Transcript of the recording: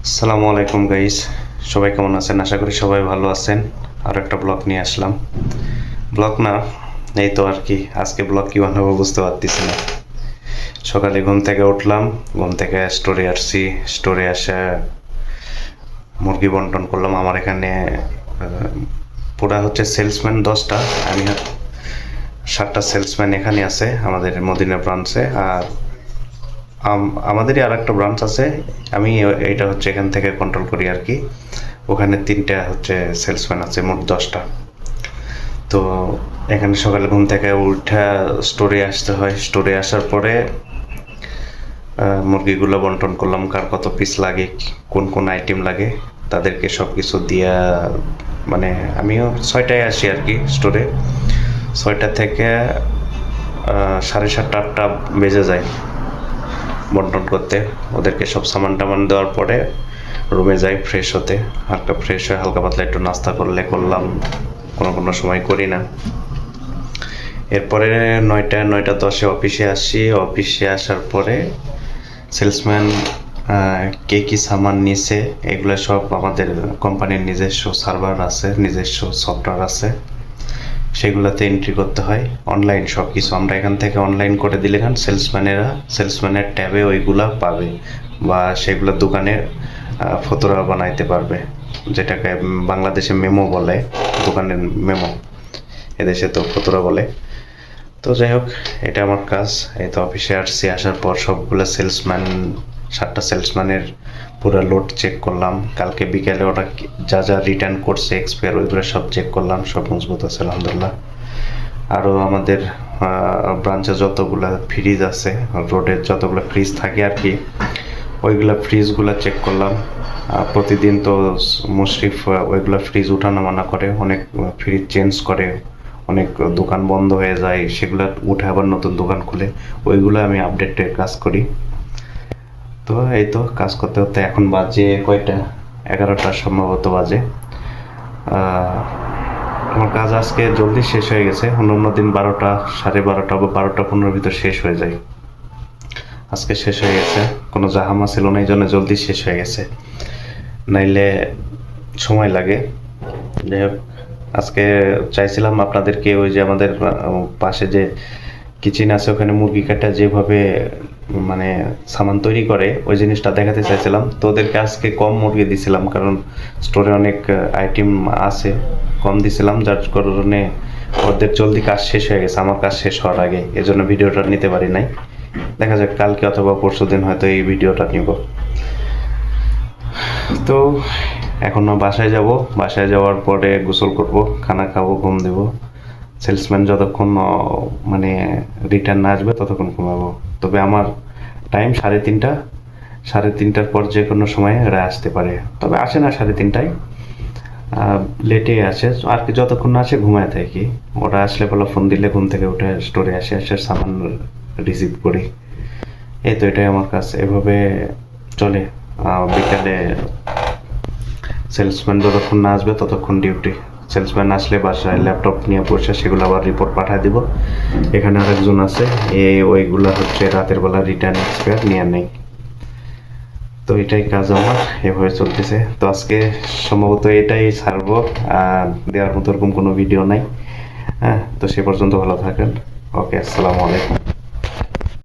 আসসালামু আলাইকুম গাইস, সবাই কেমন আছেন? আশা করি সবাই ভালো আছেন। আর একটা ব্লগ নিয়ে আসলাম। ব্লগ না, এই তো আর কি। আজকে ব্লগ কি বানাবো বুঝতে পারতেছি না। সকালে ঘুম থেকে উঠলাম, ঘুম থেকে স্টোরে আসছি। স্টোরে এসে মুরগি বন্টন করলাম। আমার এখানে পুরা হচ্ছে সেলসম্যান 10টা, আমি 7টা সেলসম্যান এখানে আছে আমাদের মদিনা ব্রাঞ্চে। আর আমাদেরই আর একটা ব্রাঞ্চ আছে, আমি এইটা হচ্ছে এখান থেকে কন্ট্রোল করি আর কি। ওখানে 3টা হচ্ছে সেলসম্যান আছে, মোট 10টা। তো এখানে সকালে ঘুম থেকে উঠে স্টোরে আসতে হয়। স্টোরে আসার পরে মুরগিগুলো বন্টন করলাম, কার কত পিস লাগে, কোন কোন আইটেম লাগে, তাদেরকে সব কিছু দিয়া, মানে আমিও 6টায় আসি আর কি স্টোরে। 6টা থেকে 7:30 8টা বেজে যায় বন্টন করতে। ওদেরকে সব সামান টামান দেওয়ার পরে রুমে যাই ফ্রেশ হতে। হালকা ফ্রেশ হয়ে হালকা পাতলা একটু নাস্তা করলাম, কোনো কোনো সময় করি না। এরপরে 9টা 9:10-এ অফিসে আসি। অফিসে আসার পরে সেলসম্যান কে কী সামান নিছে এগুলো সব আমাদের কোম্পানির নিজস্ব সার্ভার আছে, নিজস্ব সফটওয়্যার আছে, সেগুলোতে এন্ট্রি করতে হয়। অনলাইন সব কিছু আমরা এখান থেকে অনলাইন করে দিলে সেলসম্যানের ট্যাবে ওইগুলা পাবে, বা সেগুলো দোকানে ফতোয়া বানাইতে পারবে, যেটাকে বাংলাদেশে মেমো বলে, দোকানের মেমো, এদেশে তো ফতোয়া বলে। তো যাই হোক, এটা আমার কাজ। এই তো অফিসে আসছি, আসার পর সবগুলো 7টা সেলসম্যানের পুরো লোড চেক করলাম। কালকে বিকেলে ওরা যা যা রিটার্ন করছে এক্সপায়ার, ওইগুলো সব চেক করলাম, সব মজবুত আছে আলহামদুলিল্লাহ। আরও আমাদের ব্রাঞ্চে যতগুলো ফ্রিজ আছে, রোডের যতগুলো ফ্রিজ থাকে আর কি, ওইগুলো ফ্রিজগুলো চেক করলাম। প্রতিদিন তো মুশরিফ ওইগুলো ফ্রিজ উঠানামানা করে, অনেক ফ্রিজ চেঞ্জ করে, অনেক দোকান বন্ধ হয়ে যায়, সেগুলো উঠে আবার নতুন দোকান খুলে, ওইগুলো আমি আপডেটের কাজ করি। তো এই তো কাজ করতে করতে এখন বাজে কয়টা, 11টা সম্ভবত বাজে। আমার কাজ আজকে জলদি শেষ হয়ে গেছে। অন্য দিন 12টা 12:30 বা 12টা 15 ভিতর শেষ হয়ে যায়। আজকে শেষ হয়ে গেছে, কোনো জাহামা ছিল না, এই জন্য জলদি শেষ হয়ে গেছে, নাইলে সময় লাগে। যাই হোক, আজকে চাইছিলাম আপনাদেরকে ওই যে আমাদের পাশে যে কিচেন আছে, ওখানে মুরগি কাটা যেভাবে মানে সামান তৈরি করে ওই জিনিসটা দেখাতে চাইছিলাম। তো ওদেরকে আজকে কম মুরগি দিছিলাম, কারণ স্টোরে অনেক আইটেম আছে, কম দিছিলাম, যার কারণে ওদের জলদি কাজ শেষ হয়ে গেছে আমার কাজ শেষ হওয়ার আগে, এজন্য ভিডিওটা নিতে পারি নাই। দেখা যাক কালকে অথবা পরশুদিন হয়তো এই ভিডিওটা নিব। তো এখনো বাসায় যাব, বাসায় যাওয়ার পরে গোসল করব, খানা খাবো, ঘুম দেব। সেলসম্যান যতক্ষণ মানে রিটার্ন না আসবে ততক্ষণ ঘুমাবো। তবে আমার টাইম 3:30, 3:30টার পর যে কোনো সময় এরা আসতে পারে, তবে আসে না 3:30টায়, লেটে আসে আর কি। যতক্ষণ না আসে ঘুমায় থাকি। ওরা আসলে বলো ফোন দিলে ঘুম থেকে উঠে স্টোরে এসে সামান রিসিভ করি। এই তো এটাই আমার কাজ, এভাবে চলে। বিকালে সেলসম্যান যতক্ষণ না আসবে ততক্ষণ ডিউটি। সেলসম্যান আসলে বাসায় ল্যাপটপ নিয়ে বসে সেগুলো আবার রিপোর্ট পাঠিয়ে দিব। এখানে আরেকজন আছে, ওইগুলা হচ্ছে রাতের বেলা রিটার্ন এক্সপায়ার নিয়ে নেই। তো এটাই কাজ আমার, এভাবে চলতেছে। তো আজকে সম্ভবত এটাই ছাড়বো, দেওয়ার মতো ওরকম কোনো ভিডিও নাই। হ্যাঁ, তো সে পর্যন্ত ভালো থাকেন। ওকে, আসসালামু আলাইকুম।